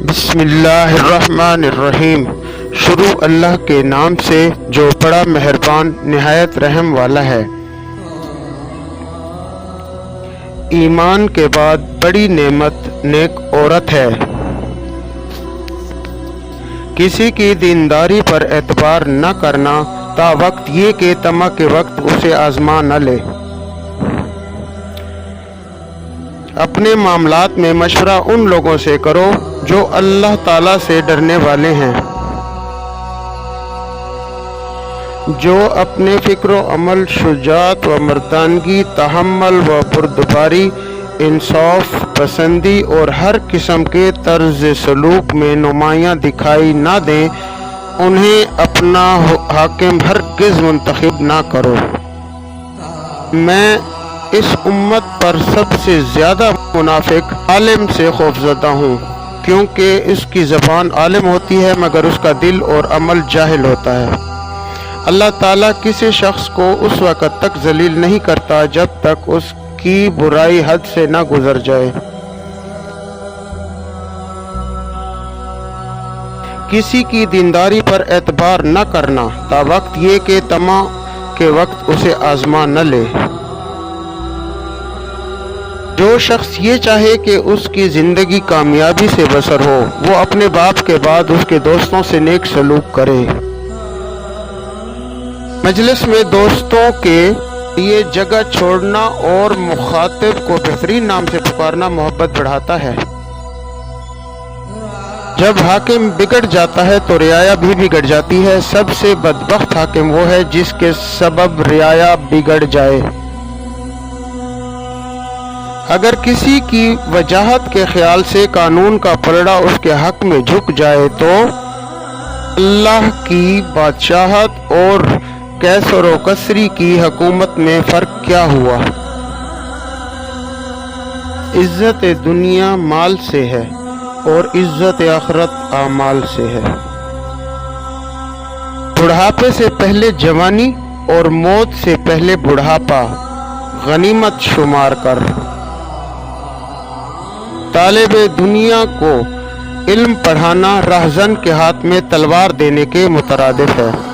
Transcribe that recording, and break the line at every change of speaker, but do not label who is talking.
بسم اللہ الرحمن الرحیم۔ شروع اللہ کے نام سے جو بڑا مہربان نہایت رحم والا ہے۔ ایمان کے بعد بڑی نعمت نیک عورت ہے۔ کسی کی دینداری پر اعتبار نہ کرنا تا وقت یہ کہ طمع کے وقت اسے آزما نہ لے۔ اپنے معاملات میں مشورہ ان لوگوں سے کرو جو اللہ تعالیٰ سے ڈرنے والے ہیں، جو اپنے فکر و عمل، شجاعت و مردانگی، تحمل و بردباری، انصاف پسندی اور ہر قسم کے طرز سلوک میں نمایاں دکھائی نہ دیں، انہیں اپنا حاکم ہرگز منتخب نہ کرو۔ میں اس امت پر سب سے زیادہ منافق عالم سے خوفزدہ ہوں، کیونکہ اس کی زبان عالم ہوتی ہے مگر اس کا دل اور عمل جاہل ہوتا ہے۔ اللہ تعالیٰ کسی شخص کو اس وقت تک ذلیل نہیں کرتا جب تک اس کی برائی حد سے نہ گزر جائے۔ کسی کی دینداری پر اعتبار نہ کرنا تا وقت یہ کہ طمع کے وقت اسے آزما نہ لے۔ جو شخص یہ چاہے کہ اس کی زندگی کامیابی سے بسر ہو، وہ اپنے باپ کے بعد اس کے دوستوں سے نیک سلوک کرے۔ مجلس میں دوستوں کے لیے جگہ چھوڑنا اور مخاطب کو بہترین نام سے پکارنا محبت بڑھاتا ہے۔ جب حاکم بگڑ جاتا ہے تو رعایا بھی بگڑ جاتی ہے۔ سب سے بدبخت حاکم وہ ہے جس کے سبب رعایا بگڑ جائے۔ اگر کسی کی وجاہت کے خیال سے قانون کا پلڑا اس کے حق میں جھک جائے تو اللہ کی بادشاہت اور کیسر و کسری کی حکومت میں فرق کیا ہوا؟ عزت دنیا مال سے ہے اور عزت آخرت اعمال سے ہے۔ بڑھاپے سے پہلے جوانی اور موت سے پہلے بڑھاپا غنیمت شمار کر۔ طالب دنیا کو علم پڑھانا راہزن کے ہاتھ میں تلوار دینے کے مترادف ہے۔